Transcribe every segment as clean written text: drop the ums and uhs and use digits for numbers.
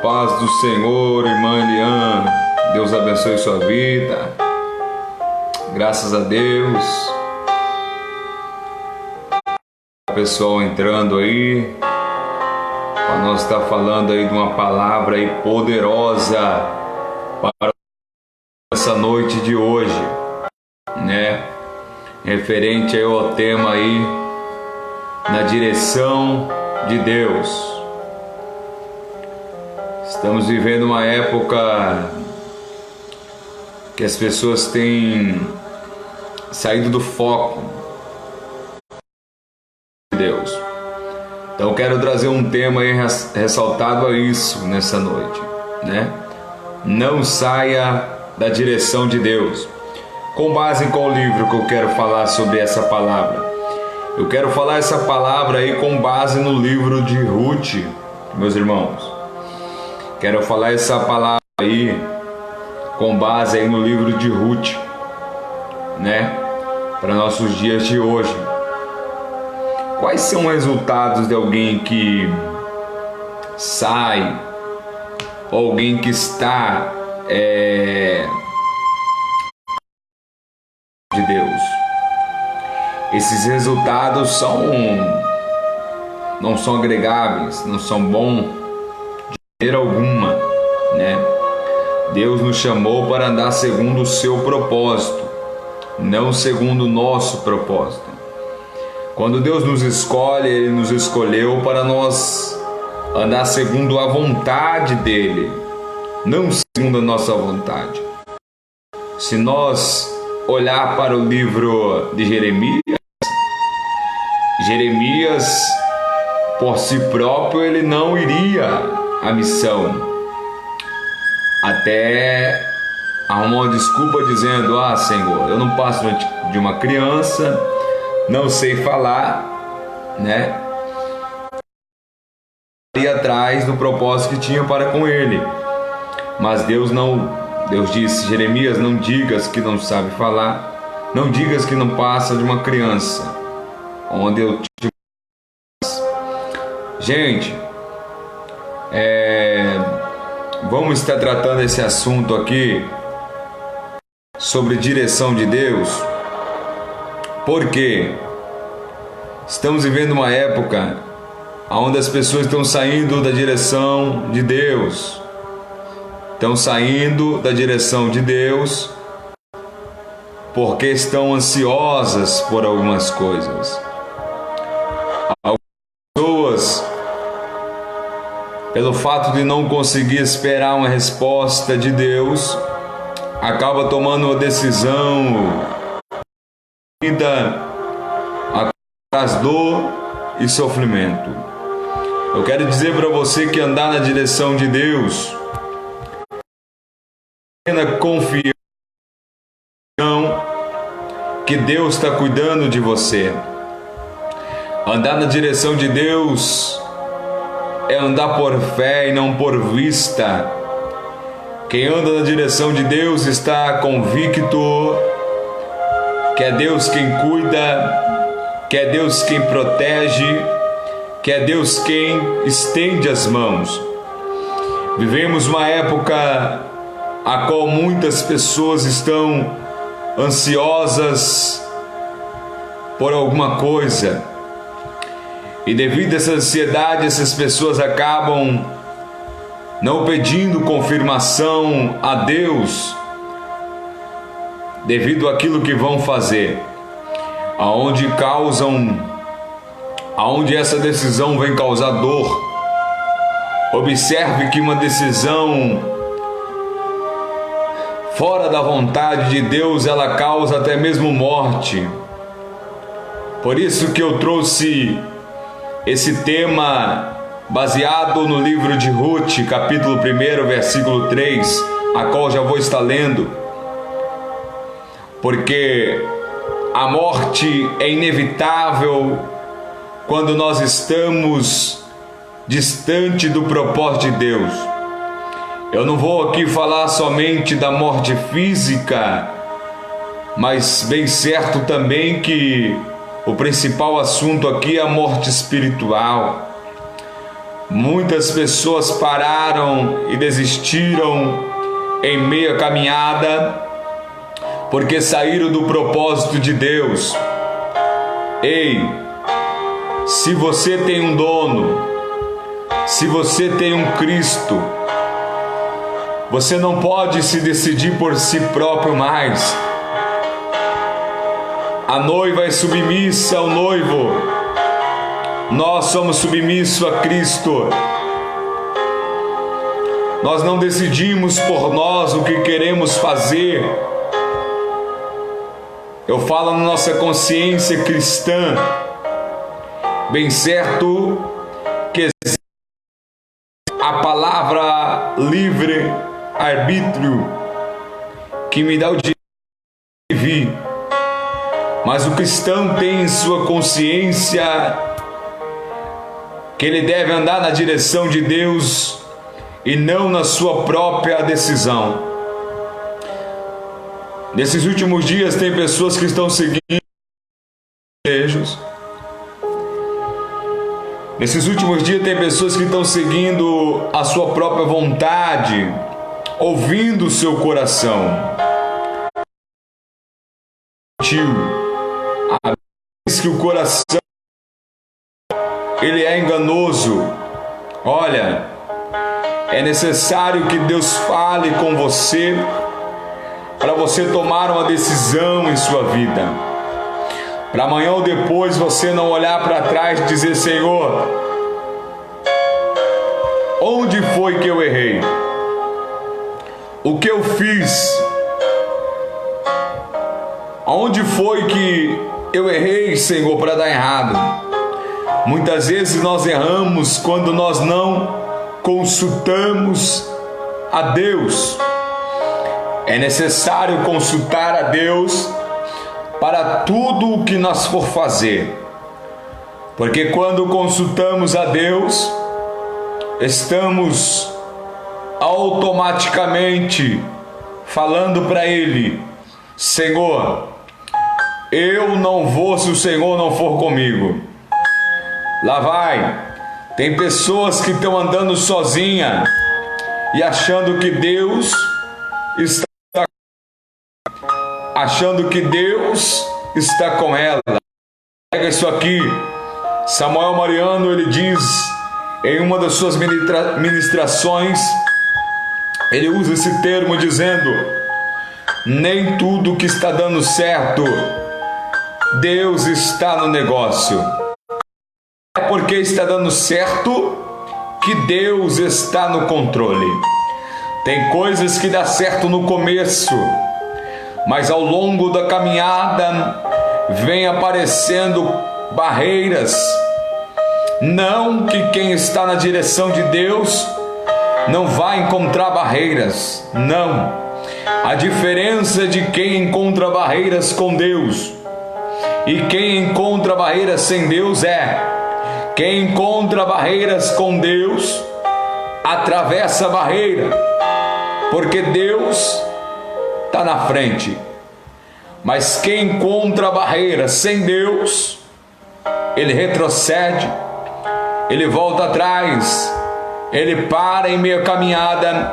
Paz do Senhor, irmã Eliane. Deus abençoe sua vida. Graças a Deus. Pessoal entrando aí, para nós estar falando aí de uma palavra aí poderosa para essa noite de hoje, né? Referente aí ao tema aí, na direção de Deus. Estamos vivendo uma época que as pessoas têm saído do foco de Deus. Então quero trazer um tema aí ressaltado a isso nessa noite, né? Não saia da direção de Deus. Com base em qual livro que eu quero falar sobre essa palavra? Eu quero falar essa palavra aí com base no livro de Ruth, meus irmãos. Quero falar essa palavra aí com base aí no livro de Ruth, né? Para nossos dias de hoje. Quais são os resultados de alguém que sai, ou alguém que está de Deus? Esses resultados não são agregáveis, não são bons de maneira alguma, né? Deus nos chamou para andar segundo o seu propósito, não segundo o nosso propósito. Quando Deus nos escolhe, Ele nos escolheu para nós andar segundo a vontade dEle, não segundo a nossa vontade. Se nós olhar para o livro de Jeremias, por si próprio, ele não iria à missão, até arrumar uma desculpa dizendo: ah, Senhor, eu não passo de uma criança, não sei falar, né? E atrás do propósito que tinha para com ele. Mas Deus disse: Jeremias, não digas que não sabe falar, não digas que não passa de uma criança. Onde eu te... Gente, vamos estar tratando esse assunto aqui sobre direção de Deus, porque estamos vivendo uma época onde as pessoas estão saindo da direção de Deus. Estão saindo da direção de Deus porque estão ansiosas por algumas coisas. Algumas pessoas, pelo fato de não conseguir esperar uma resposta de Deus, acaba tomando uma decisão a traz dor e sofrimento. Eu quero dizer para você que andar na direção de Deus, confiança que Deus está cuidando de você. Andar na direção de Deus é andar por fé e não por vista. Quem anda na direção de Deus está convicto que é Deus quem cuida, que é Deus quem protege, que é Deus quem estende as mãos. Vivemos uma época a qual muitas pessoas estão ansiosas por alguma coisa, e devido a essa ansiedade, essas pessoas acabam não pedindo confirmação a Deus devido àquilo que vão fazer, aonde essa decisão vem causar dor. Observe que uma decisão fora da vontade de Deus, ela causa até mesmo morte. Por isso que eu trouxe esse tema baseado no livro de Ruth, capítulo 1, versículo 3, a qual já vou estar lendo. Porque a morte é inevitável quando nós estamos distante do propósito de Deus. Eu não vou aqui falar somente da morte física, mas bem certo também que o principal assunto aqui é a morte espiritual. Muitas pessoas pararam e desistiram em meia caminhada porque saíram do propósito de Deus. Ei, se você tem um dono, se você tem um Cristo, você não pode se decidir por si próprio mais. A noiva é submissa ao noivo. Nós somos submissos a Cristo. Nós não decidimos por nós o que queremos fazer. Eu falo na nossa consciência cristã, bem certo que existe a palavra livre arbítrio que me dá o direito de vir, mas o cristão tem em sua consciência que ele deve andar na direção de Deus e não na sua própria decisão. Nesses últimos dias tem pessoas que estão seguindo desejos. Nesses últimos dias tem pessoas que estão seguindo a sua própria vontade, ouvindo o seu coração. Diz que o coração ele é enganoso. Olha, é necessário que Deus fale com você para você tomar uma decisão em sua vida, para amanhã ou depois você não olhar para trás e dizer: Senhor, onde foi que eu errei? O que eu fiz? Onde foi que eu errei, Senhor, para dar errado? Muitas vezes nós erramos quando nós não consultamos a Deus. É necessário consultar a Deus para tudo o que nós for fazer, porque quando consultamos a Deus, estamos automaticamente falando para Ele: Senhor, eu não vou se o Senhor não for comigo. Lá vai, tem pessoas que estão andando sozinha e achando que Deus está com ela. Pega isso aqui. Samuel Mariano, ele diz em uma das suas ministrações, ele usa esse termo dizendo: nem tudo que está dando certo Deus está no negócio. É porque está dando certo que Deus está no controle. Tem coisas que dá certo no começo, mas ao longo da caminhada vem aparecendo barreiras. Não que quem está na direção de Deus não vai encontrar barreiras, não. A diferença de quem encontra barreiras com Deus e quem encontra barreiras sem Deus é: quem encontra barreiras com Deus atravessa a barreira, porque Deus está na frente. Mas quem encontra barreiras sem Deus, ele retrocede, ele volta atrás, ele para em meia caminhada,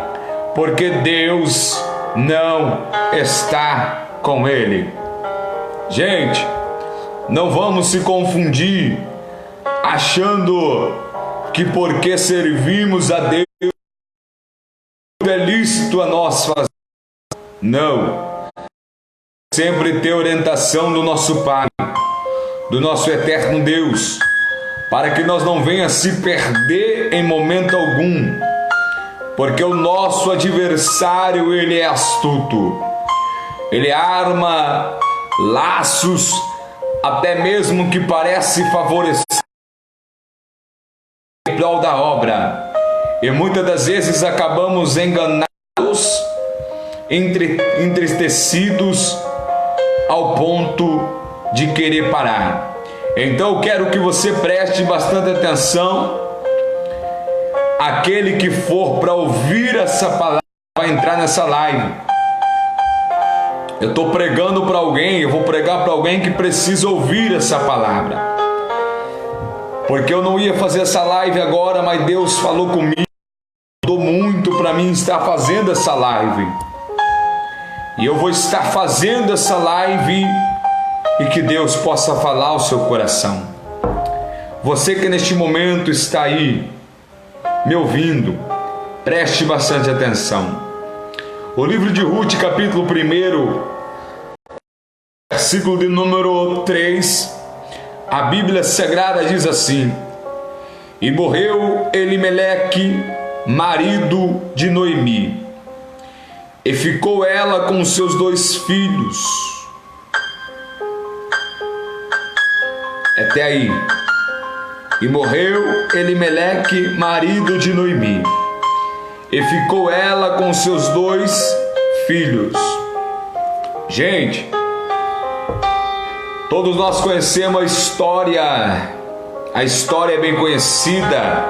porque Deus não está com ele. Gente, não vamos se confundir achando que porque servimos a Deus é lícito a nós fazer. Não. Sempre ter orientação do nosso Pai, do nosso eterno Deus, para que nós não venha se perder em momento algum, porque o nosso adversário, ele é astuto, ele arma laços até mesmo que parece favorecer em prol da obra, e muitas das vezes acabamos enganados, entristecidos ao ponto de querer parar. Então eu quero que você preste bastante atenção. Aquele que for para ouvir essa palavra vai entrar nessa live. Eu estou pregando para alguém, eu vou pregar para alguém que precisa ouvir essa palavra. porque eu não ia fazer essa live agora, mas Deus falou comigo, mudou muito para mim estar fazendo essa live. E eu vou estar fazendo essa live e que Deus possa falar ao seu coração. Você que neste momento está aí me ouvindo, preste bastante atenção. O livro de Ruth, capítulo 1, versículo de número 3, a Bíblia Sagrada diz assim: E morreu Elimeleque, marido de Noemi, e ficou ela com seus 2 filhos. Até aí. E morreu Elimeleque, marido de Noemi, e ficou ela com seus 2 filhos. Gente, todos nós conhecemos a história é bem conhecida,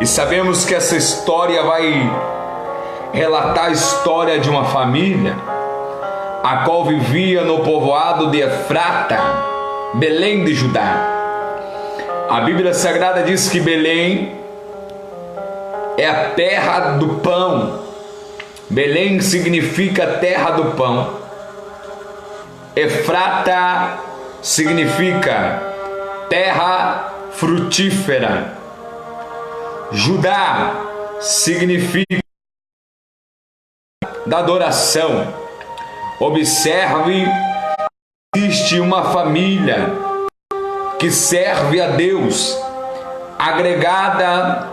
e sabemos que essa história vai relatar a história de uma família, a qual vivia no povoado de Efrata, Belém de Judá. A Bíblia Sagrada diz que Belém é a terra do pão. Belém significa terra do pão. Efrata significa terra frutífera. Judá significa da adoração. Observe, existe uma família que serve a Deus, agregada,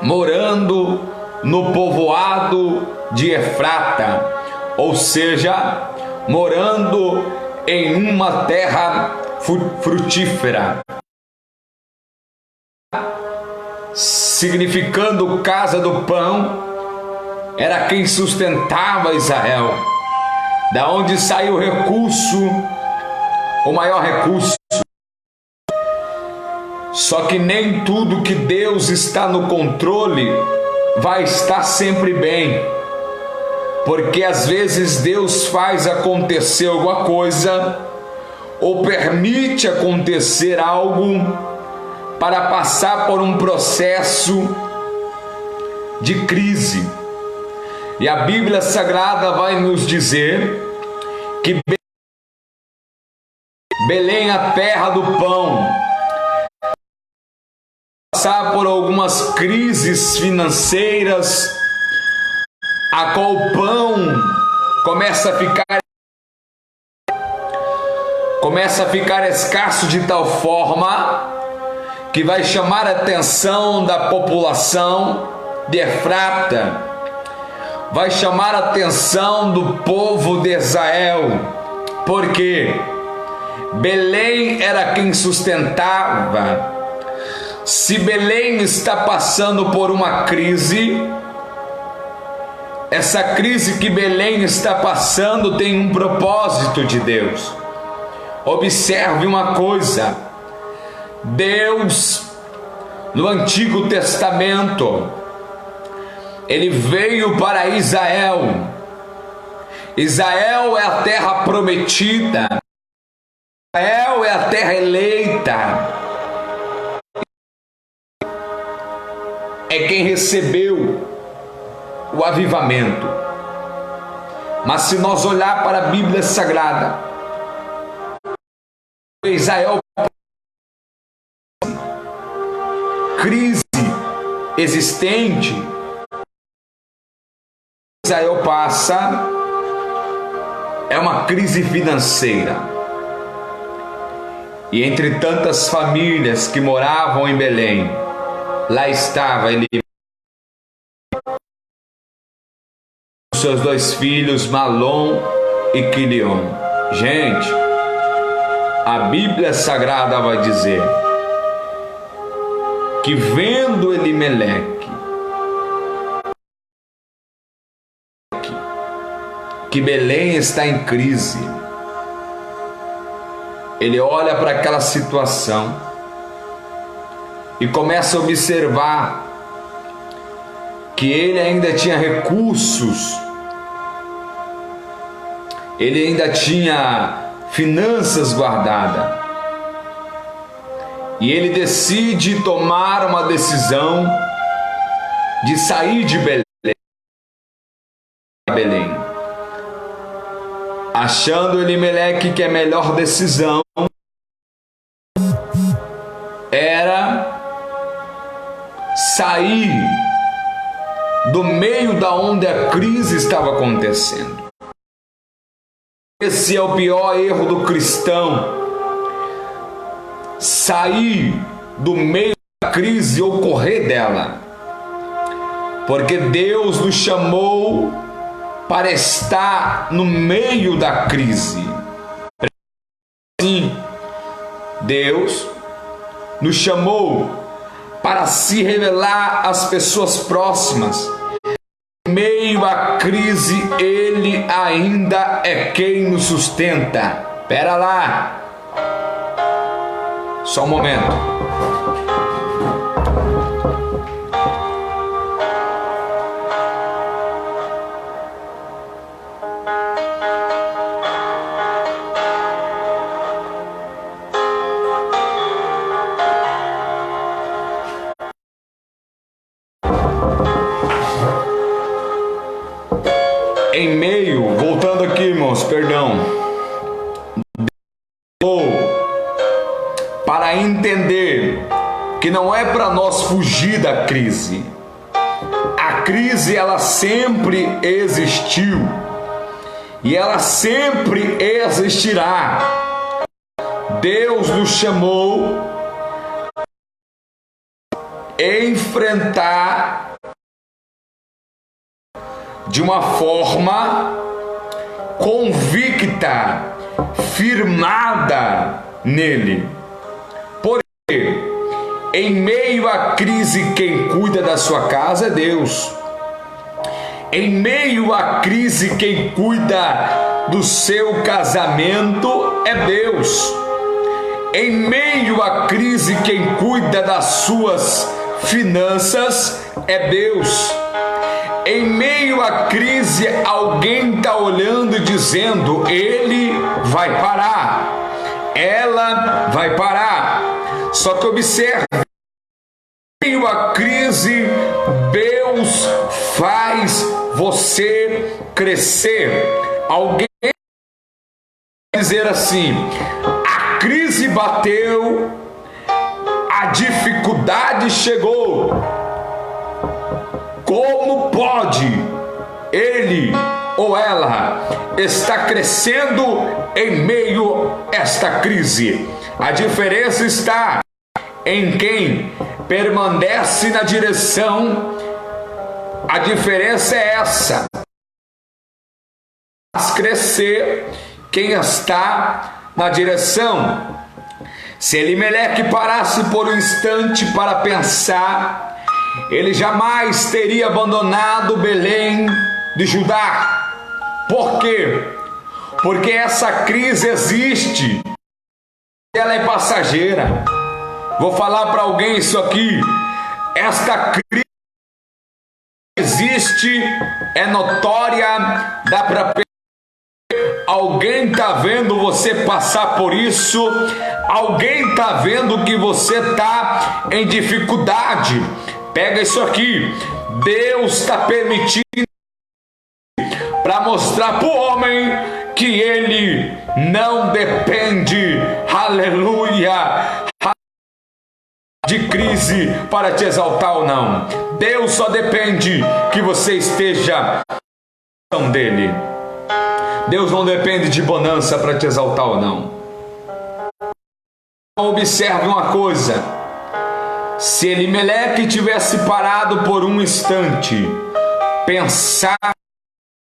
morando no povoado de Efrata, ou seja, morando em uma terra frutífera, significando casa do pão. Era quem sustentava Israel, da onde saiu o recurso, o maior recurso. Só que nem tudo que Deus está no controle vai estar sempre bem, porque às vezes Deus faz acontecer alguma coisa ou permite acontecer algo para passar por um processo de crise. E a Bíblia Sagrada vai nos dizer que Belém, a terra do pão, passar por algumas crises financeiras, a qual o pão começa a ficar escasso de tal forma que vai chamar a atenção da população de Efrata, vai chamar a atenção do povo de Israel, porque Belém era quem sustentava. Se Belém está passando por uma crise, essa crise que Belém está passando tem um propósito de Deus. Observe uma coisa: Deus, no Antigo Testamento, Ele veio para Israel. Israel é a terra prometida, Israel é a terra eleita, é quem recebeu o avivamento. Mas se nós olhar para a Bíblia Sagrada, Israel, crise existente, Israel passa, é uma crise financeira. E entre tantas famílias que moravam em Belém, lá estava ele, seus 2 filhos, Malom e Quilion. Gente, a Bíblia Sagrada vai dizer que vendo Elimeleque que Belém está em crise, ele olha para aquela situação e começa a observar que ele ainda tinha recursos, ele ainda tinha finanças guardadas. e ele decide tomar uma decisão de sair de Belém, achando Elimeleque que a melhor decisão era sair do meio da onde a crise estava acontecendo. Esse é o pior erro do cristão: sair do meio da crise ou correr dela, porque Deus nos chamou para estar no meio da crise. Sim, Deus nos chamou para se revelar às pessoas próximas. Em meio à crise, Ele ainda é quem nos sustenta. Pera lá, só um momento. Em meio, voltando aqui, irmãos, perdão, para entender que não é para nós fugir da crise. A crise, ela sempre existiu e ela sempre existirá. Deus nos chamou a enfrentar de uma forma convicta, firmada nele. Porque em meio à crise, quem cuida da sua casa é Deus. Em meio à crise, quem cuida do seu casamento é Deus. Em meio à crise, quem cuida das suas finanças é Deus. Em meio à crise, alguém está olhando e dizendo: ele vai parar, ela vai parar. Só que observe, em meio à crise, Deus faz você crescer. Alguém vai dizer assim: a crise bateu, a dificuldade chegou. Como pode ele ou ela estar crescendo em meio a esta crise? A diferença está em quem permanece na direção. A diferença é essa: faz crescer quem está na direção. Se Elimeleque parasse por um instante para pensar, ele jamais teria abandonado Belém de Judá. Por quê? Porque essa crise existe, ela é passageira. Vou falar para alguém isso aqui: esta crise existe, é notória, dá para alguém está vendo você passar por isso, alguém está vendo que você está em dificuldade. Pega isso aqui: Deus está permitindo para mostrar para o homem que ele não depende, aleluia, de crise para te exaltar ou não. Deus só depende que você esteja dele. Deus não depende de bonança para te exaltar ou não. Observe uma coisa: se Elimeleque tivesse parado por um instante, pensar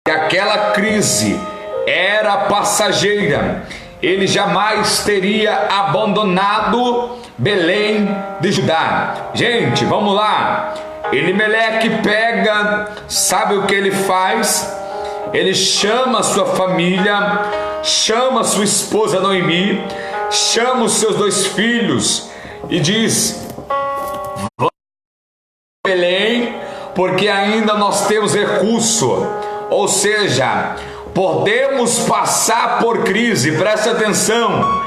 que aquela crise era passageira, ele jamais teria abandonado Belém de Judá. Gente, vamos lá. Elimeleque pega, sabe o que ele faz? Ele chama a sua família, chama a sua esposa Noemi, chama os seus 2 filhos e diz: Belém, porque ainda nós temos recurso. Ou seja, podemos passar por crise. Preste atenção: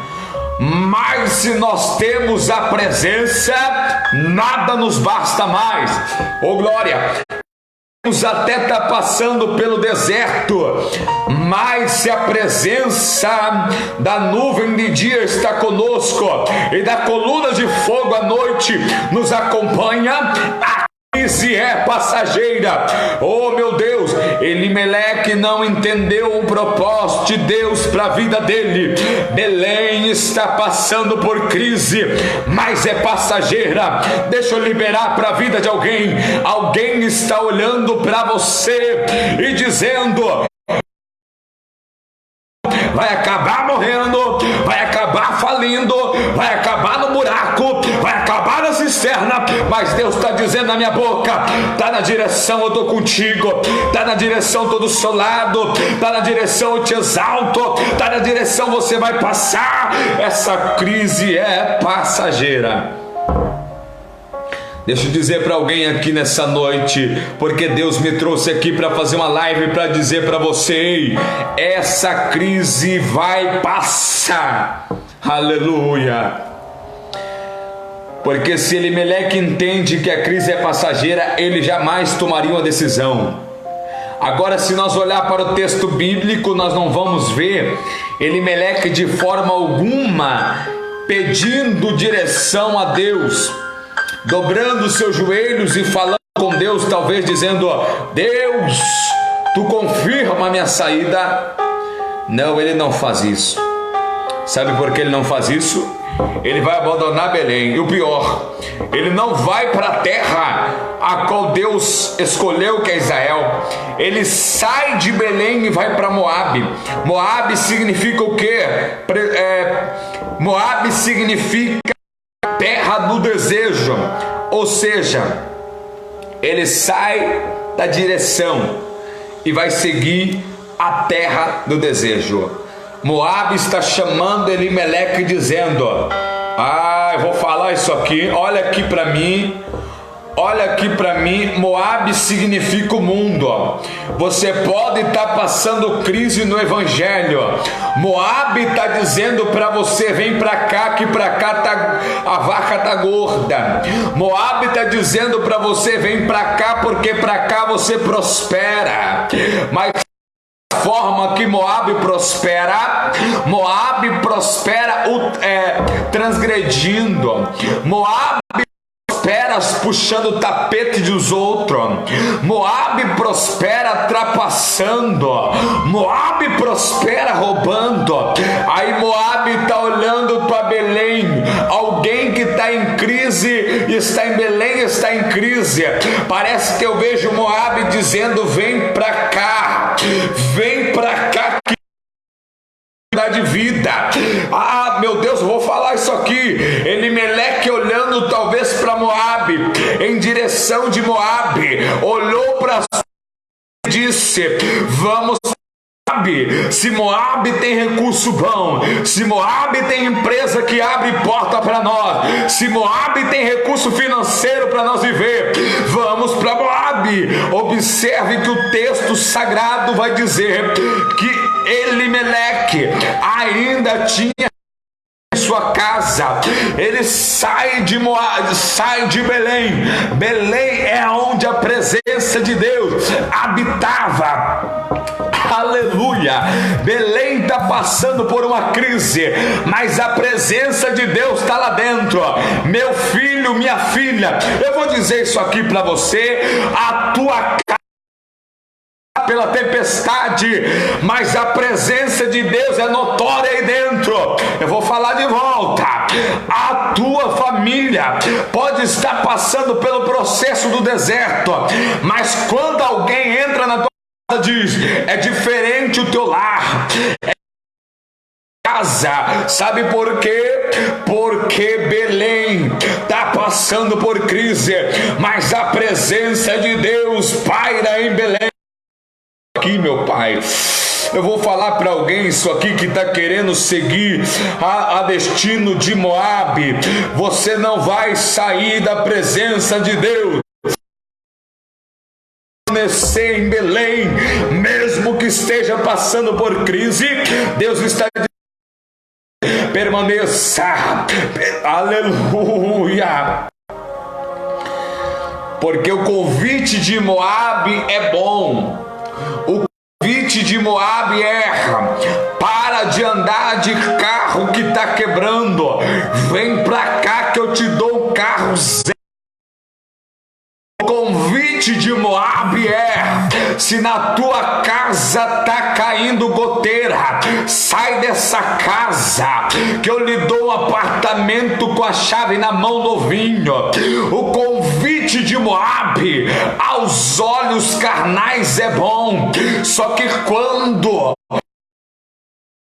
Mas se nós temos a presença, nada nos basta mais. Oh glória! Até está passando pelo deserto, mas se a presença da nuvem de dia está conosco e da coluna de fogo à noite nos acompanha, a crise é passageira. Oh meu Deus, Elimeleque não entendeu o propósito de Deus para a vida dele. Belém está passando por crise, mas é passageira. Deixa eu liberar para a vida de alguém. Alguém está olhando para você e dizendo: vai acabar morrendo, vai acabar falindo, vai acabar no buraco, vai acabar na cisterna, mas Deus está dizendo na minha boca: está na direção, eu estou contigo, está na direção, estou do seu lado, está na direção, eu te exalto, está na direção, você vai passar. Essa crise é passageira. Deixa eu dizer para alguém aqui nessa noite, porque Deus me trouxe aqui para fazer uma live para dizer para você: essa crise vai passar. Aleluia. Porque se Elimeleque entende que a crise é passageira, ele jamais tomaria uma decisão. Agora, se nós olhar para o texto bíblico, nós não vamos ver Elimeleque de forma alguma pedindo direção a Deus, dobrando seus joelhos e falando com Deus, talvez dizendo: Deus, tu confirma a minha saída. Não, ele não faz isso. Sabe por que ele não faz isso? Ele vai abandonar Belém. E o pior, ele não vai para a terra a qual Deus escolheu, que é Israel. Ele sai de Belém e vai para Moabe. Moabe significa o quê? Moabe significa terra do desejo. Ou seja, ele sai da direção e vai seguir a terra do desejo. Moabe está chamando Elimeleque dizendo: eu vou falar isso aqui, olha aqui para mim. Olha aqui para mim, Moabe significa o mundo. Você pode estar passando crise no evangelho. Moabe está dizendo para você: vem para cá, que para cá a vaca tá gorda. Moabe está dizendo para você: vem para cá, porque para cá você prospera. Mas a forma que Moabe prospera transgredindo. Moabe prospera puxando o tapete dos outros. Moabe prospera trapaçando. Moabe prospera roubando. Aí Moabe está olhando para Belém. Alguém que está em crise, está em Belém, está em crise. Parece que eu vejo Moabe dizendo: vem para cá, vem para cá, que de vida. Meu Deus, eu vou falar isso aqui. Elimeleque olhando talvez para Moabe, em direção de Moabe, olhou para e disse: vamos. Se Moabe tem recurso bom, se Moabe tem empresa que abre porta para nós, se Moabe tem recurso financeiro para nós viver, vamos para Moabe. Observe que o texto sagrado vai dizer que Elimeleque ainda tinha sua casa. Ele sai de Moabe, sai de Belém. Belém é onde a presença de Deus habitava. Aleluia. Belém está passando por uma crise, mas a presença de Deus está lá dentro. Meu filho, minha filha, eu vou dizer isso aqui para você: a tua casa pela tempestade, mas a presença de Deus é notória aí dentro. Eu vou falar de volta: a tua família pode estar passando pelo processo do deserto, mas quando alguém entra na tua casa, diz: é diferente o teu lar, é casa. Sabe por quê? Porque Belém está passando por crise, mas a presença de Deus paira em Belém. Aqui, meu Pai, eu vou falar para alguém isso aqui que está querendo seguir a destino de Moabe. Você não vai sair da presença de Deus. Permanecer em Belém, mesmo que esteja passando por crise. Deus está dizendo: permaneça, aleluia, porque o convite de Moabe é bom. O convite de Moabe é: para de andar de carro que está quebrando, vem para cá que eu te dou um carro zero. O convite de Moabe é: se na tua casa tá caindo goteira, sai dessa casa que eu lhe dou um apartamento com a chave na mão, novinho. O convite de Moabe aos olhos carnais é bom, só que quando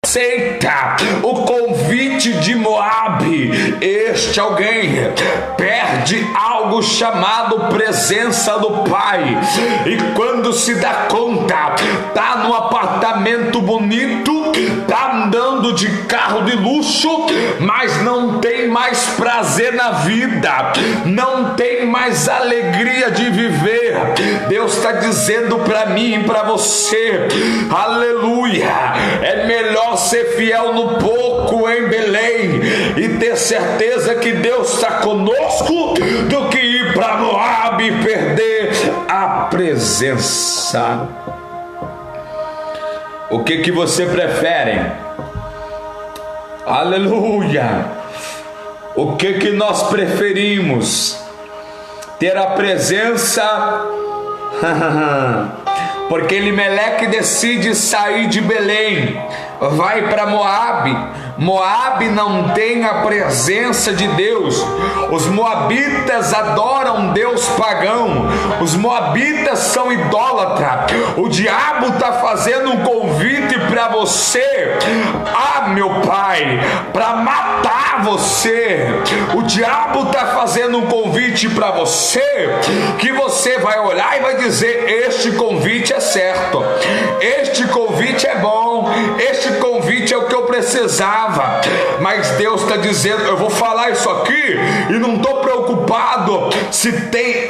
aceita o convite de Moabe, este alguém perde algo chamado presença do Pai, e quando se dá conta, tá num apartamento bonito, tá andando de carro de luxo, mas não tem mais prazer na vida, não tem mais alegria de viver. Deus está dizendo para mim e para você, aleluia, é melhor ser fiel no pouco em Belém e ter certeza que Deus está conosco do que ir para Moabe e perder a presença. O que você prefere? Aleluia! O que nós preferimos? Ter a presença? Porque Elimeleque decide sair de Belém, vai para Moabe. Moabe não tem a presença de Deus. Os moabitas adoram Deus pagão. Os moabitas são idólatras. O diabo está fazendo um convite para você, meu pai, para matar você. O diabo está fazendo um convite para você, que você vai olhar e vai dizer: este convite é certo, este convite é bom, este convite é o que eu precisava. Mas Deus está dizendo: eu vou falar isso aqui e não estou preocupado se tem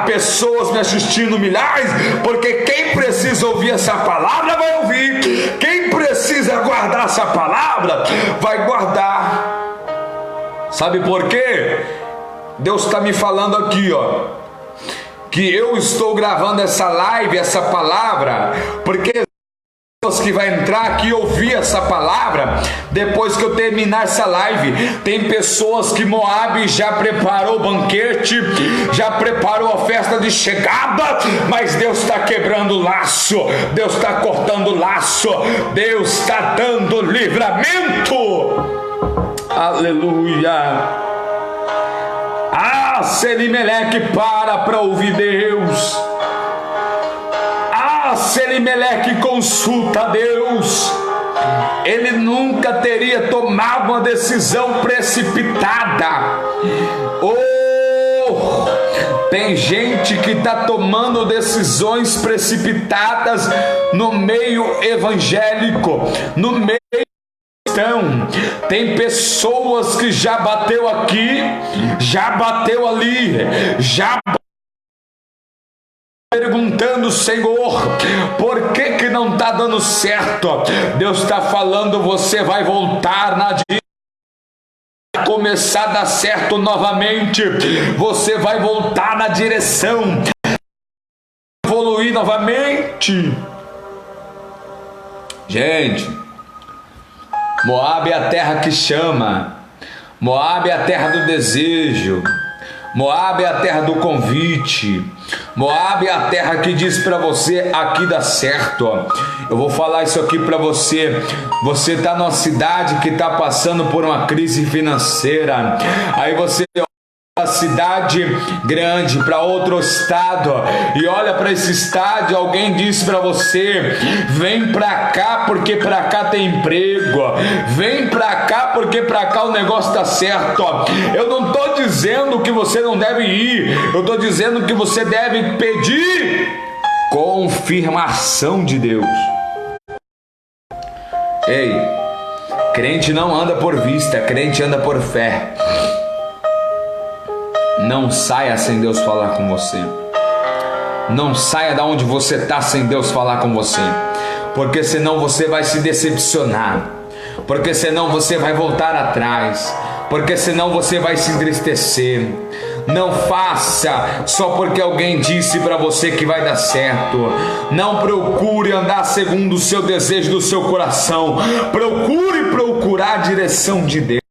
pessoas me assistindo, milhares, porque quem precisa ouvir essa palavra vai ouvir, quem precisa guardar essa palavra vai guardar. Sabe por quê? Deus está me falando aqui, que eu estou gravando essa live, essa palavra, porque que vai entrar aqui e ouvir essa palavra depois que eu terminar essa live. Tem pessoas que Moabe já preparou o banquete, já preparou a festa de chegada, mas Deus está quebrando o laço, Deus está cortando o laço, Deus está dando livramento. Aleluia. Se Elimeleque para ouvir Deus, se Elimeleque consulta a Deus, ele nunca teria tomado uma decisão precipitada. Tem gente que está tomando decisões precipitadas no meio evangélico, no meio cristão. Tem pessoas que já bateu aqui, já bateu ali, já perguntando: Senhor, por que não está dando certo? Deus está falando: você vai voltar na direção, começar a dar certo novamente, você vai voltar na direção, evoluir novamente. Gente, Moabe é a terra que chama, Moabe é a terra do desejo, Moabe é a terra do convite, Moabe é a terra que diz para você: aqui dá certo. Eu vou falar isso aqui para você. Você está numa cidade que está passando por uma crise financeira, aí você a cidade grande para outro estado e olha para esse estado, alguém diz para você: vem para cá porque para cá tem emprego, vem para cá porque para cá o negócio está certo. Eu não estou dizendo que você não deve ir, eu estou dizendo que você deve pedir confirmação de Deus. Ei, crente não anda por vista, crente anda por fé. Não saia sem Deus falar com você. Não saia da onde você está sem Deus falar com você, porque senão você vai se decepcionar. porque senão você vai voltar atrás, porque senão você vai se entristecer. Não faça só porque alguém disse para você que vai dar certo. Não procure andar segundo o seu desejo do seu coração. Procure procurar a direção de Deus.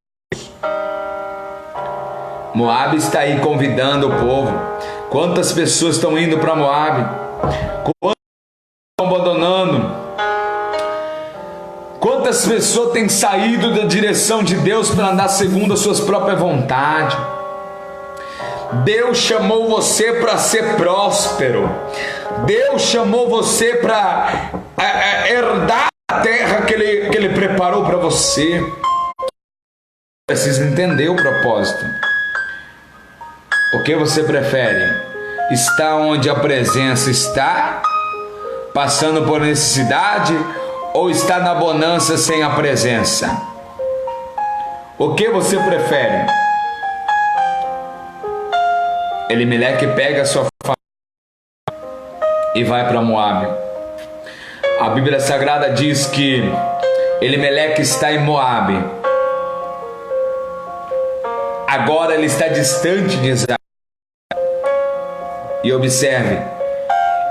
Moabe está aí convidando o povo. Quantas pessoas estão indo para Moabe? Quantas estão abandonando? Quantas pessoas têm saído da direção de Deus para andar segundo as suas próprias vontades? Deus chamou você para ser próspero. Deus chamou você para herdar a terra que Ele preparou para você. Precisa entender o propósito. O que você prefere? Estar onde a presença está, passando por necessidade, ou estar na bonança sem a presença? O que você prefere? Elimeleque pega a sua família e vai para Moabe. A Bíblia Sagrada diz que Elimeleque está em Moabe. Agora ele está distante de Israel. E observe,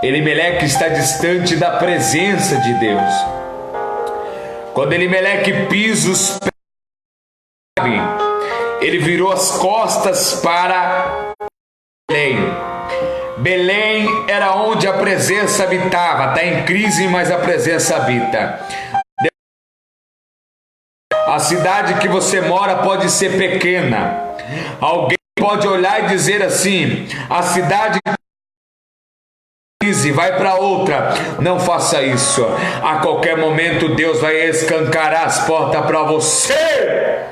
Elimeleque está distante da presença de Deus. Quando Elimeleque pisa os pés, ele virou as costas para Belém. Belém era onde a presença habitava. Está em crise, mas a presença habita. A cidade que você mora pode ser pequena. Alguém pode olhar e dizer assim: a cidade vai para outra. Não faça isso. A qualquer momento Deus vai escancarar as portas para você.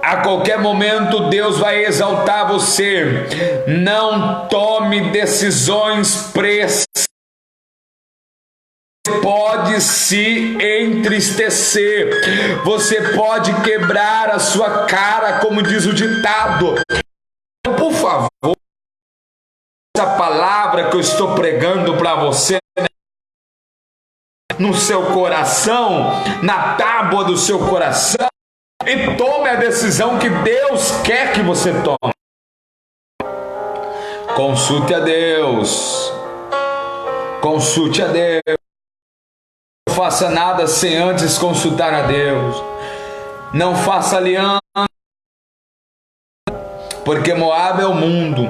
A qualquer momento Deus vai exaltar você. Não tome decisões pressas. Pode se entristecer, você pode quebrar a sua cara, como diz o ditado. Por favor, essa palavra que eu estou pregando para você no seu coração, na tábua do seu coração, e tome a decisão que Deus quer que você tome. Consulte a Deus. Consulte a Deus. Não faça nada sem antes consultar a Deus. Não faça aliança, porque Moabe é o mundo.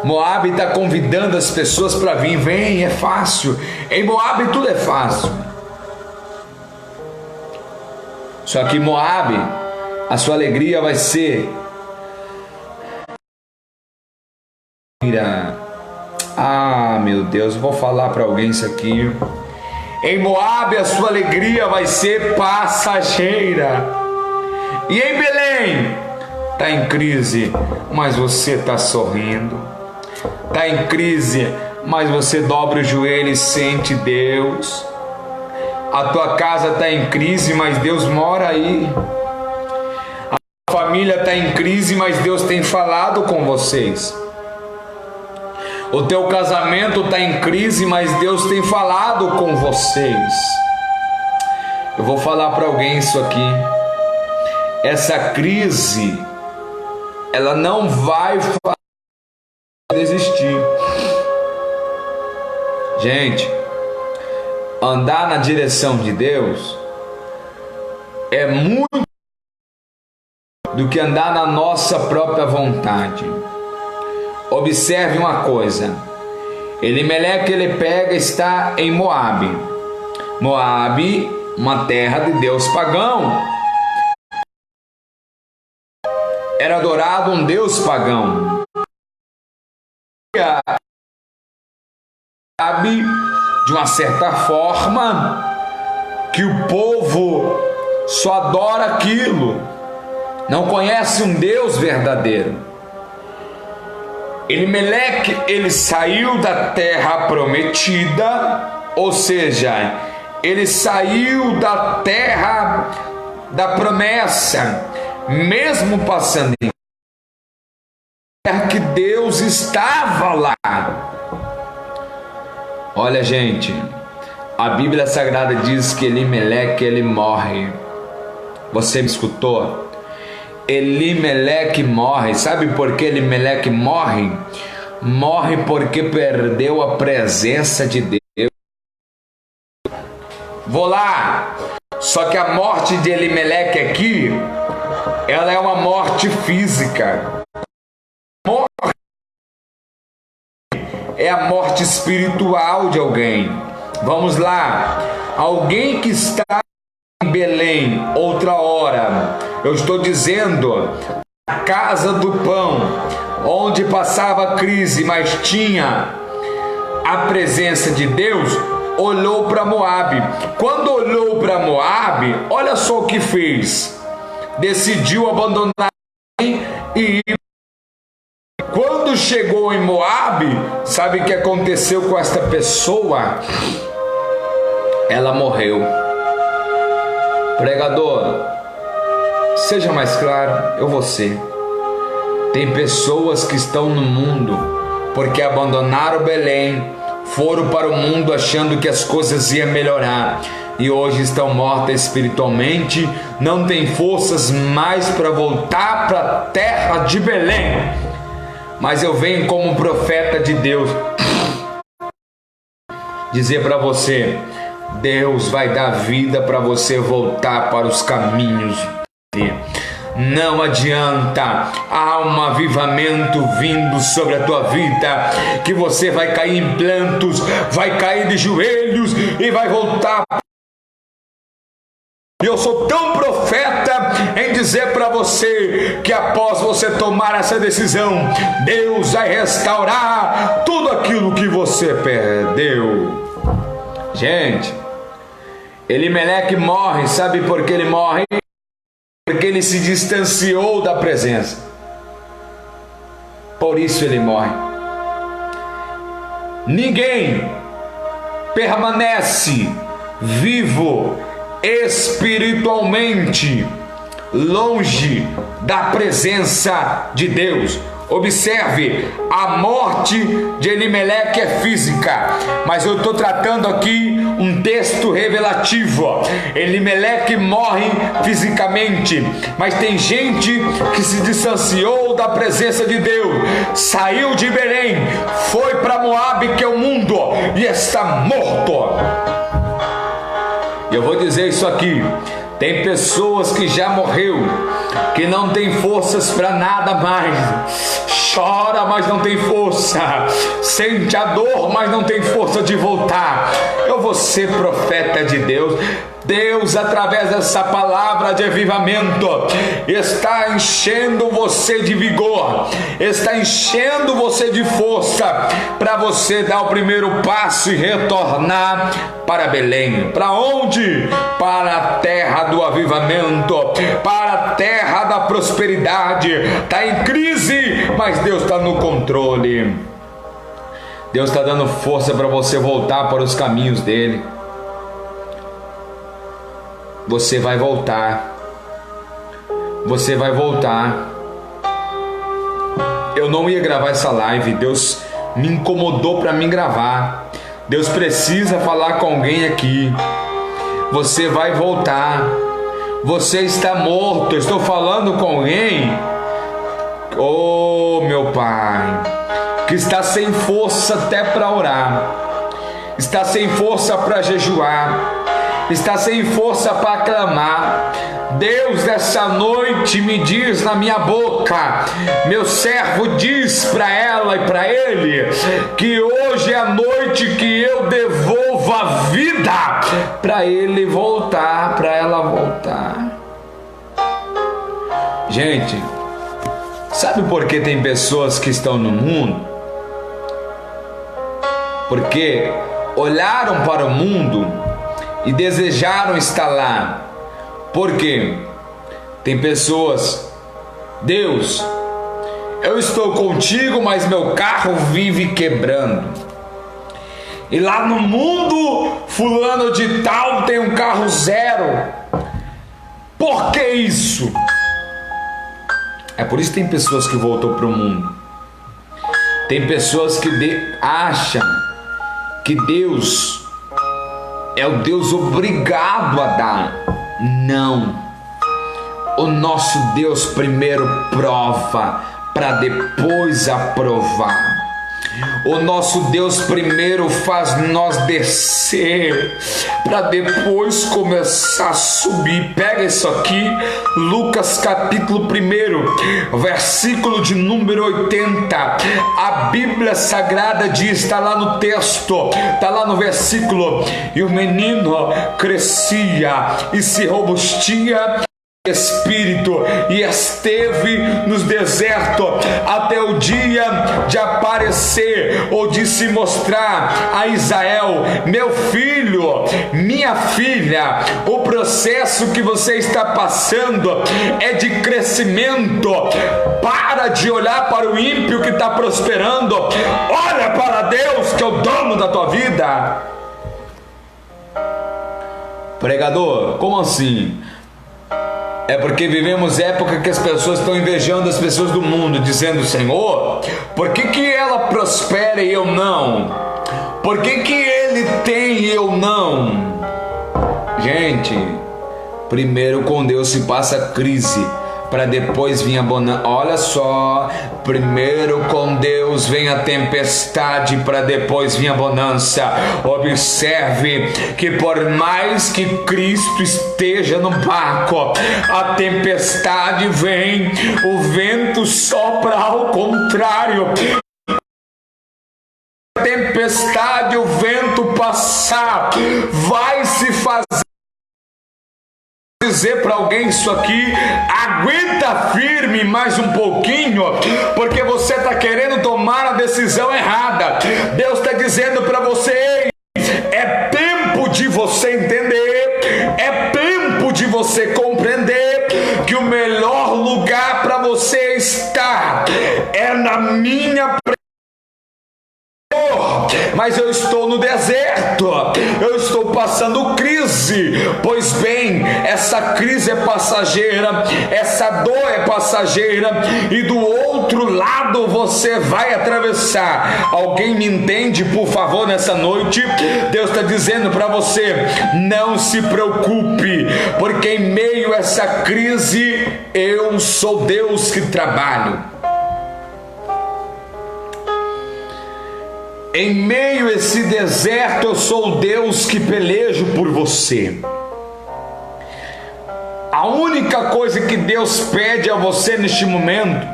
Moabe está convidando as pessoas para vir. Vem, é fácil. Em Moabe tudo é fácil. Só que Moabe, a sua alegria vai ser... Ah, meu Deus, eu vou falar para alguém isso aqui. Em Moabe a sua alegria vai ser passageira. E em Belém está em crise, mas você está sorrindo. Está em crise, mas você dobra o joelho e sente Deus. A tua casa está em crise, mas Deus mora aí. A tua família está em crise, mas Deus tem falado com vocês. O teu casamento está em crise, mas Deus tem falado com vocês. Eu vou falar para alguém isso aqui. Essa crise, ela não vai desistir. Gente, andar na direção de Deus é muito do que andar na nossa própria vontade. Observe uma coisa. Elimeleque, ele pega, está em Moabe. Moabe, uma terra de Deus pagão. Era adorado um Deus pagão. Sabe, de uma certa forma, que o povo só adora aquilo, não conhece um Deus verdadeiro. Elimeleque, ele saiu da terra prometida, ou seja, ele saiu da terra da promessa, mesmo passando em terra que Deus estava lá. Olha, gente, A Bíblia Sagrada diz que Elimeleque, ele morre. Você me escutou? Elimeleque morre. Sabe por que Elimeleque morre? Morre porque perdeu a presença de Deus. Vou lá. Só que a morte de Elimeleque aqui, ela é uma morte física. É a morte espiritual de alguém. Vamos lá. Alguém que está em Belém, outra hora, eu estou dizendo, a casa do pão, onde passava a crise, mas tinha a presença de Deus, olhou para Moabe. Quando olhou para Moabe, olha só o que fez. Decidiu abandonar e ir. Quando chegou em Moabe, sabe o que aconteceu com esta pessoa? Ela morreu. Pregador, seja mais claro, eu vou ser. Tem pessoas que estão no mundo porque abandonaram Belém, foram para o mundo achando que as coisas iam melhorar e hoje estão mortas espiritualmente, não tem forças mais para voltar para a terra de Belém. Mas eu venho como profeta de Deus dizer para você: Deus vai dar vida para você voltar para os caminhos dele. Não adianta, há um avivamento vindo sobre a tua vida, que você vai cair em plantos, vai cair de joelhos e vai voltar. E eu sou tão profeta em dizer para você que após você tomar essa decisão, Deus vai restaurar tudo aquilo que você perdeu. Gente, Elimeleque morre, sabe por que ele morre? Porque ele se distanciou da presença. Por isso ele morre. Ninguém permanece vivo espiritualmente longe da presença de Deus. Observe, a morte de Elimeleque é física, mas eu estou tratando aqui um texto revelativo. Elimeleque morre fisicamente, mas tem gente que se distanciou da presença de Deus, saiu de Belém, foi para Moabe, que é o mundo, e está morto. Eu vou dizer isso aqui: tem pessoas que já morreu, que não tem forças para nada mais. Chora, mas não tem força. Sente a dor, mas não tem força de voltar. Eu vou ser profeta de Deus. Deus, através dessa palavra de avivamento, está enchendo você de vigor, está enchendo você de força, para você dar o primeiro passo e retornar para Belém. Para onde? Para a terra do avivamento, para a terra da prosperidade. Está em crise, mas Deus está no controle. Deus está dando força para você voltar para os caminhos dele. Você vai voltar. Você vai voltar. Eu não ia gravar essa live. Deus me incomodou para mim gravar. Deus precisa falar com alguém aqui. Você vai voltar. Você está morto. Eu estou falando com alguém. Oh, meu Pai, que está sem força até para orar, está sem força para jejuar, está sem força para clamar. Deus, nessa noite me diz na minha boca, meu servo diz para ela e para ele, que hoje é a noite que eu devolvo a vida para ele voltar, para ela voltar. Gente, sabe por que tem pessoas que estão no mundo? Porque olharam para o mundo e desejaram estar lá. Por quê? Tem pessoas: Deus, eu estou contigo, mas meu carro vive quebrando. E lá no mundo, fulano de tal tem um carro zero. Por que isso? É por isso que tem pessoas que voltou para o mundo. Tem pessoas que acham que Deus é o Deus obrigado a dar. Não. O nosso Deus primeiro prova para depois aprovar. O nosso Deus primeiro faz nós descer para depois começar a subir. Pega isso aqui, Lucas capítulo 1, versículo de número 80. A Bíblia Sagrada diz, está lá no texto, está lá no versículo: e o menino crescia e se robustia espírito, e esteve no deserto até o dia de aparecer ou de se mostrar a Israel. Meu filho, minha filha, o processo que você está passando é de crescimento. Para de olhar para o ímpio que está prosperando, olha para Deus, que é o dono da tua vida. Pregador, como assim? É porque vivemos época que as pessoas estão invejando as pessoas do mundo, dizendo: Senhor, por que ela prospera e eu não? Por que ele tem e eu não? Gente, primeiro com Deus se passa crise, para depois vir a bonança. Olha só, primeiro com Deus vem a tempestade, para depois vir a bonança. Observe que por mais que Cristo esteja no barco, a tempestade vem, o vento sopra ao contrário. A tempestade, o vento passar, vai se fazer. Dizer para alguém isso aqui: aguenta firme mais um pouquinho, porque você está querendo tomar a decisão errada. Deus está dizendo para você: é tempo de você entender, é tempo de você compreender que o melhor lugar para você estar é na minha presença. Mas eu estou no deserto, eu estou passando crise. Pois bem, essa crise é passageira, essa dor é passageira, e do outro lado você vai atravessar. Alguém me entende, por favor, nessa noite? Deus está dizendo para você: não se preocupe, porque em meio a essa crise eu sou Deus que trabalho. Em meio a esse deserto, eu sou o Deus que pelejo por você. A única coisa que Deus pede a você neste momento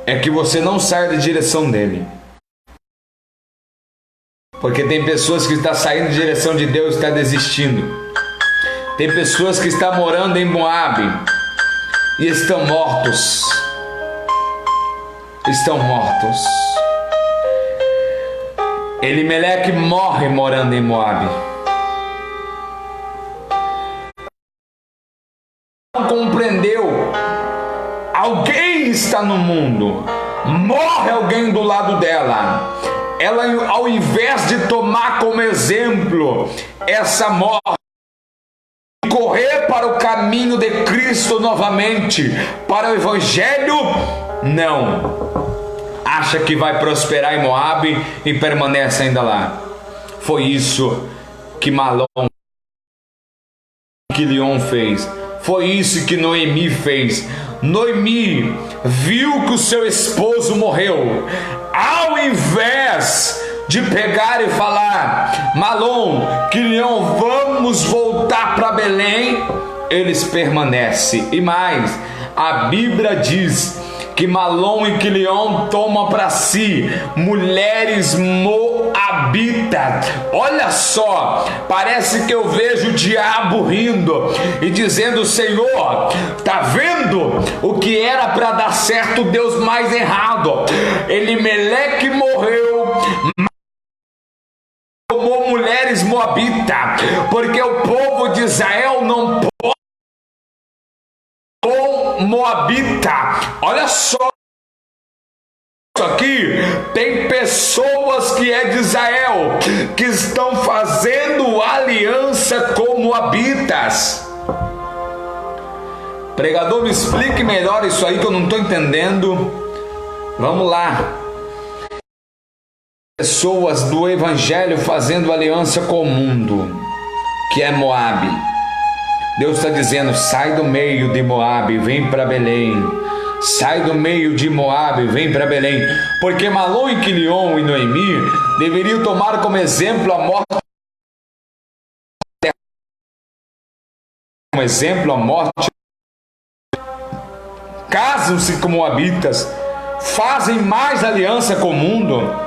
é que você não saia da direção dele. Porque tem pessoas que estão saindo da direção de Deus e estão desistindo. Tem pessoas que estão morando em Moabe e estão mortos. Estão mortos. Elimeleque morre morando em Moabe. Não compreendeu? Alguém está no mundo, morre alguém do lado dela. Ela, ao invés de tomar como exemplo essa morte, correr para o caminho de Cristo novamente, para o Evangelho, não. Acha que vai prosperar em Moabe e permanece ainda lá. Foi isso que Malom, que Leon fez. Foi isso que Noemi fez. Noemi viu que o seu esposo morreu. Ao invés de pegar e falar: Malom, que Leon, vamos voltar para Belém, eles permanecem. E mais, a Bíblia diz que Malom e Quilion tomam para si mulheres moabitas. Olha só, parece que eu vejo o diabo rindo e dizendo: Senhor, tá vendo o que era para dar certo, Deus mais errado. Elimeleque morreu, tomou mulheres moabitas, porque o povo de Israel não pode com moabita. Olha só, isso aqui tem pessoas que é de Israel que estão fazendo aliança com moabitas. Pregador, me explique melhor isso aí que eu não estou entendendo. Vamos lá. pessoas do Evangelho fazendo aliança com o mundo, que é Moabe. Deus está dizendo: sai do meio de Moabe, vem para Belém. Sai do meio de Moabe, vem para Belém. Porque Malom e Quilion e Noemi deveriam tomar como exemplo a morte. Como exemplo a morte. Casam-se com moabitas, fazem mais aliança com o mundo.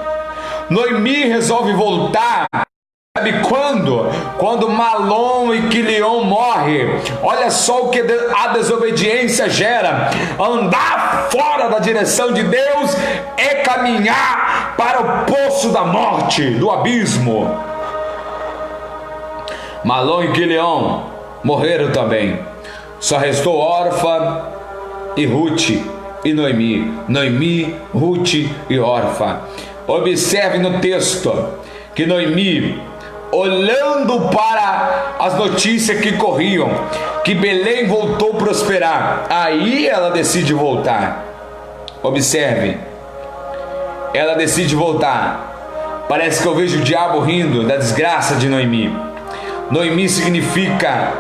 Noemi resolve voltar. Sabe quando? Quando Malom e Quilion morre. Olha só o que a desobediência gera. Andar fora da direção de Deus é caminhar para o poço da morte, do abismo. Malom e Quilion morreram também. Só restou Orfa e Ruth e Noemi. Noemi, Ruth e Orfa. Observe no texto que Noemi, olhando para as notícias que corriam, que Belém voltou a prosperar, aí ela decide voltar. Observe, ela decide voltar. Parece que eu vejo o diabo rindo da desgraça de Noemi. Noemi significa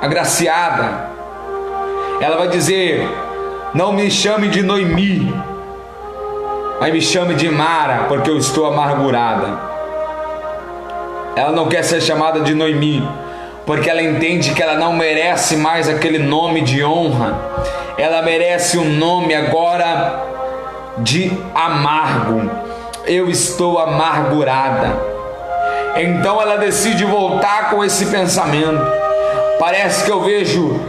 agraciada. Ela vai dizer: não me chame de Noemi, mas me chame de Mara, porque eu estou amargurada. Ela não quer ser chamada de Noemi, porque ela entende que ela não merece mais aquele nome de honra. Ela merece um nome agora de amargo. Eu estou amargurada. Então ela decide voltar com esse pensamento. Parece que eu vejo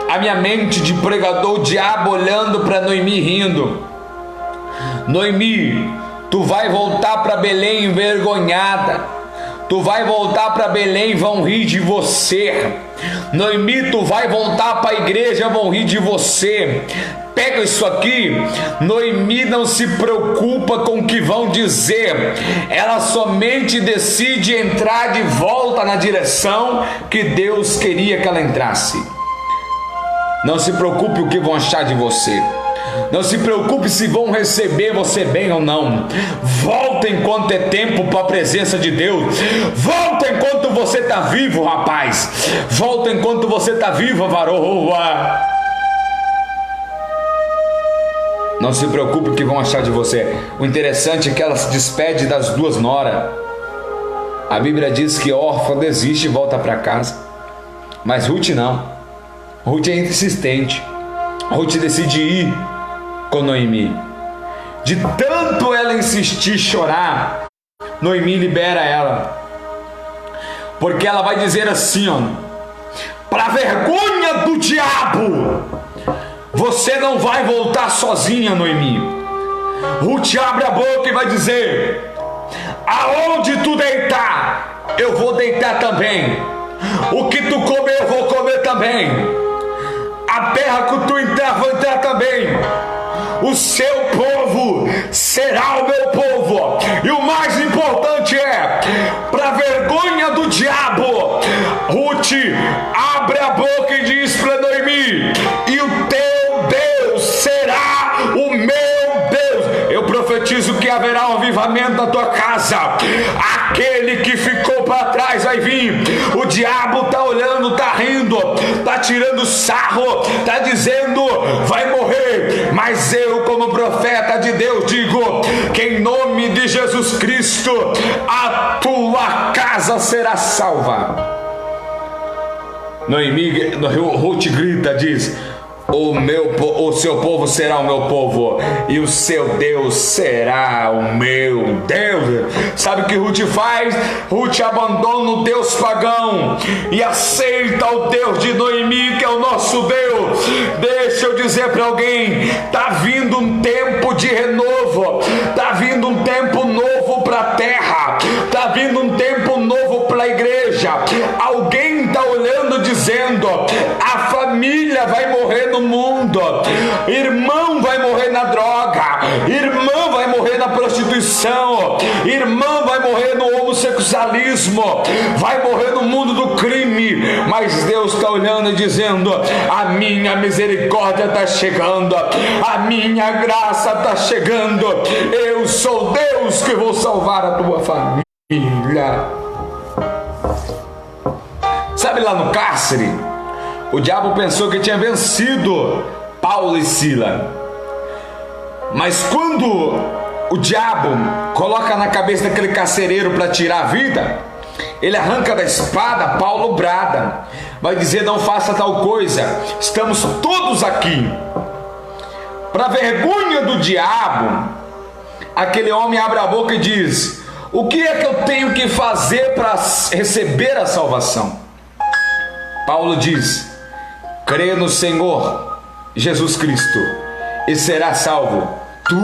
a minha mente de pregador, o diabo olhando para Noemi rindo. Noemi, tu vai voltar para Belém envergonhada. Tu vai voltar para Belém, vão rir de você. Noemi, tu vai voltar para a igreja, vão rir de você. Pega isso aqui. Noemi não se preocupa com o que vão dizer. Ela somente decide entrar de volta na direção que Deus queria que ela entrasse. Não se preocupe o que vão achar de você. Não se preocupe se vão receber você bem ou não. Volta enquanto é tempo para a presença de Deus. Volta enquanto você está vivo, rapaz. Volta enquanto você está viva, varoa. Não se preocupe o que vão achar de você. O interessante é que ela se despede das duas noras. A Bíblia diz que Orfa desiste e volta para casa. Mas Ruth não. Ruth é insistente. Ruth decide ir com Noemi. De tanto ela insistir, chorar, Noemi libera ela. Porque ela vai dizer assim, ó: para vergonha do diabo, você não vai voltar sozinha, Noemi. Ruth abre a boca e vai dizer: aonde tu deitar, eu vou deitar também. O que tu comer, eu vou comer também. A terra que tu entrar, vou entrar também. O seu povo será o meu povo. E o mais importante é, para vergonha do diabo, Ruth abre a boca e diz para Noemi: e o teu Deus será o meu Deus. Eu profetizo que haverá um avivamento na tua casa. Aquele que ficou para trás vai vir. O diabo está olhando, está rindo, está tirando sarro, está dizendo vai morrer. Mas eu, como profeta de Deus, digo que em nome de Jesus Cristo a tua casa será salva. Noemi, Ruth grita, diz: o seu povo será o meu povo, e o seu Deus será o meu Deus. Sabe o que Ruth faz? Ruth abandona o Deus pagão e aceita o Deus de Noemi, que é o nosso Deus. Deixa eu dizer para alguém: está vindo um tempo de renovo, está vindo um tempo novo para a terra, está vindo um tempo novo para a igreja. Alguém está olhando dizendo: a família vai morrer no mundo. Irmão vai morrer na droga, irmã vai morrer na prostituição, irmã vai morrer no homossexualismo, vai morrer no mundo do crime. Mas Deus está olhando e dizendo: a minha misericórdia está chegando, a minha graça está chegando. Eu sou Deus que vou salvar a tua família. Sabe, lá no cárcere, o diabo pensou que tinha vencido Paulo e Sila. Mas quando o diabo coloca na cabeça daquele carcereiro para tirar a vida, ele arranca da espada. Paulo brada, vai dizer: não faça tal coisa, estamos todos aqui. Para vergonha do diabo, aquele homem abre a boca e diz: o que é que eu tenho que fazer para receber a salvação? Paulo diz: crê no Senhor Jesus Cristo e será salvo, tu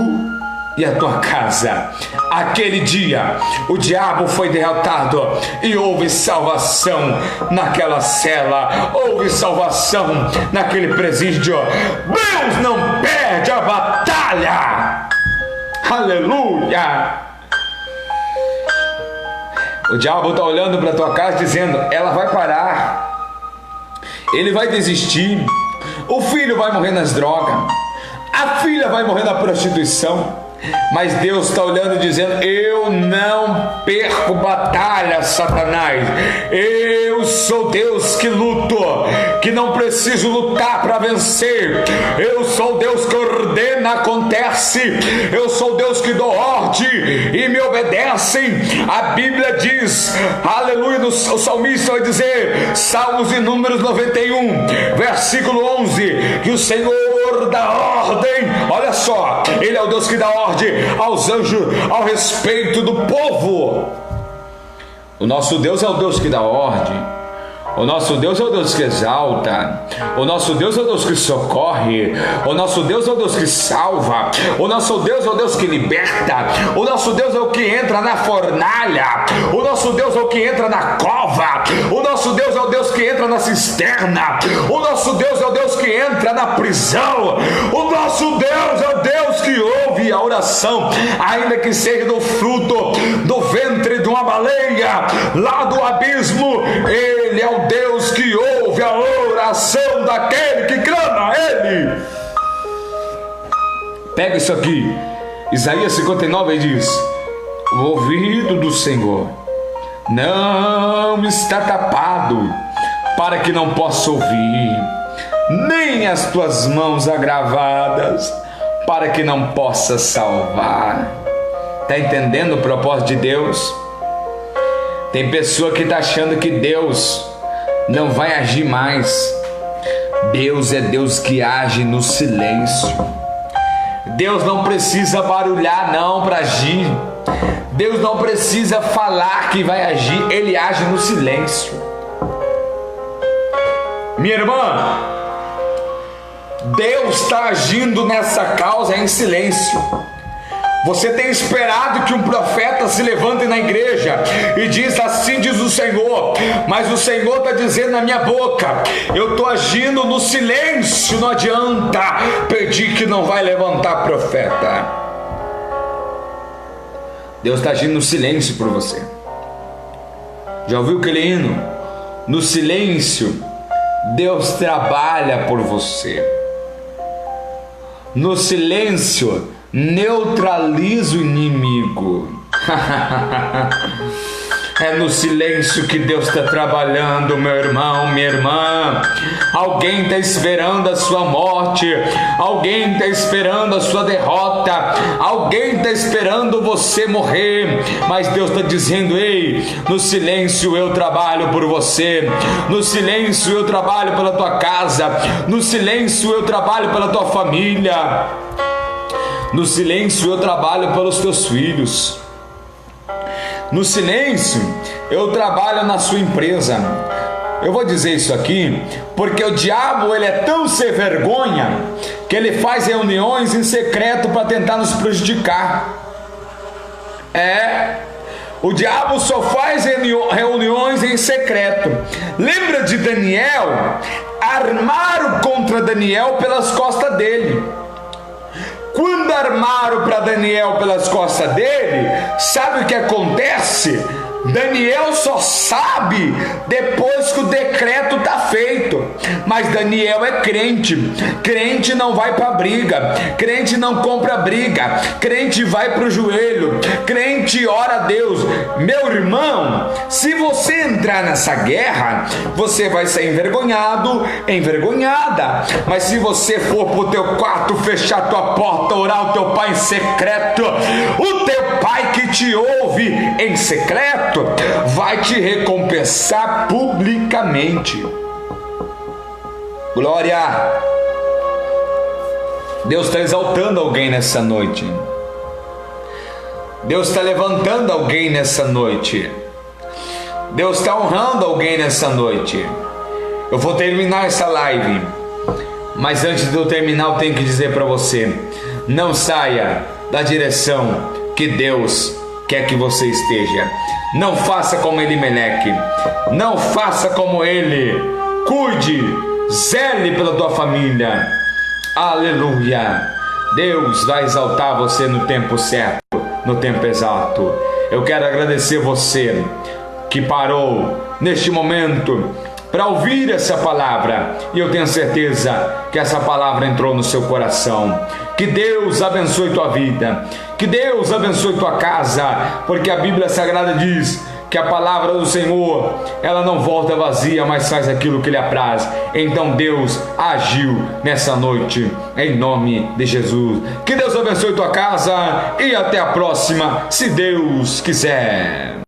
e a tua casa. Aquele dia o diabo foi derrotado e houve salvação naquela cela, houve salvação naquele presídio. Deus não perde a batalha. Aleluia. O diabo está olhando para a tua casa dizendo: ela vai parar, ele vai desistir, o filho vai morrer nas drogas, a filha vai morrer na prostituição. Mas Deus está olhando e dizendo: eu não perco batalha, Satanás. Eu sou Deus que luto, que não preciso lutar para vencer. Eu sou Deus que ordena, acontece. Eu sou Deus que dou ordem e me obedecem. A Bíblia diz, aleluia, o salmista vai dizer, Salmos e Números 91, versículo 11, que o Senhor dá ordem. Olha só, Ele é o Deus que dá ordem aos anjos ao respeito do povo. O nosso Deus é o Deus que dá ordem. O nosso Deus é o Deus que exalta. O nosso Deus é o Deus que socorre. O nosso Deus é o Deus que salva. O nosso Deus é o Deus que liberta. O nosso Deus é o que entra na fornalha. O nosso Deus é o que entra na cova. O nosso Deus é o Deus que entra na cisterna. O nosso Deus é o Deus que entra na prisão. O nosso Deus é o Deus que ouve a oração, ainda que seja do fruto do ventre de uma baleia, lá do abismo. Ele é o Deus que ouve a oração daquele que clama a Ele. Pega isso aqui, Isaías 59 diz: o ouvido do Senhor não está tapado para que não possa ouvir, nem as tuas mãos agravadas para que não possa salvar. Está entendendo o propósito de Deus? Tem pessoa que está achando que Deus não vai agir mais. Deus é Deus que age no silêncio. Deus não precisa barulhar não para agir. Deus não precisa falar que vai agir. Ele age no silêncio. Minha irmã, Deus está agindo nessa causa em silêncio. Você tem esperado que um profeta se levante na igreja e diz: assim diz o Senhor, mas o Senhor está dizendo na minha boca: eu estou agindo no silêncio. Não adianta pedir que não vai levantar profeta. Deus está agindo no silêncio por você. Já ouviu aquele hino? No silêncio Deus trabalha por você. No silêncio neutraliza o inimigo. É no silêncio que Deus está trabalhando, meu irmão, minha irmã. Alguém está esperando a sua morte, alguém está esperando a sua derrota, alguém está esperando você morrer, mas Deus está dizendo: ei, no silêncio eu trabalho por você, no silêncio eu trabalho pela tua casa, no silêncio eu trabalho pela tua família, no silêncio eu trabalho pelos teus filhos. No silêncio eu trabalho na sua empresa. Eu vou dizer isso aqui porque o diabo, ele é tão sem vergonha que ele faz reuniões em secreto para tentar nos prejudicar. O diabo só faz reuniões em secreto. Lembra de Daniel? armaram contra Daniel pelas costas dele. Quando armaram para Daniel pelas costas dele, sabe o que acontece? Daniel só sabe depois que o decreto está feito. Mas Daniel é crente. Crente não vai para briga. Crente não compra briga. Crente vai para o joelho. Crente ora a Deus. Meu irmão, se você entrar nessa guerra, você vai ser envergonhado, envergonhada. Mas se você for para o teu quarto, fechar a tua porta, orar o teu pai em secreto, o teu pai que te ouve em secreto vai te recompensar publicamente. Glória! Deus está exaltando alguém nessa noite. Deus está levantando alguém nessa noite. Deus está honrando alguém nessa noite. Eu vou terminar essa live, mas antes de eu terminar, eu tenho que dizer para você: não saia da direção que Deus quer que você esteja. Não faça como Elimeleque. Não faça como ele. Cuide, zele pela tua família. Aleluia. Deus vai exaltar você no tempo certo, no tempo exato. Eu quero agradecer você que parou neste momento para ouvir essa palavra, e eu tenho certeza que essa palavra entrou no seu coração. Que Deus abençoe tua vida, que Deus abençoe tua casa, porque a Bíblia Sagrada diz que a palavra do Senhor, ela não volta vazia, mas faz aquilo que lhe apraz. Então Deus agiu nessa noite, em nome de Jesus. Que Deus abençoe tua casa, e até a próxima, se Deus quiser.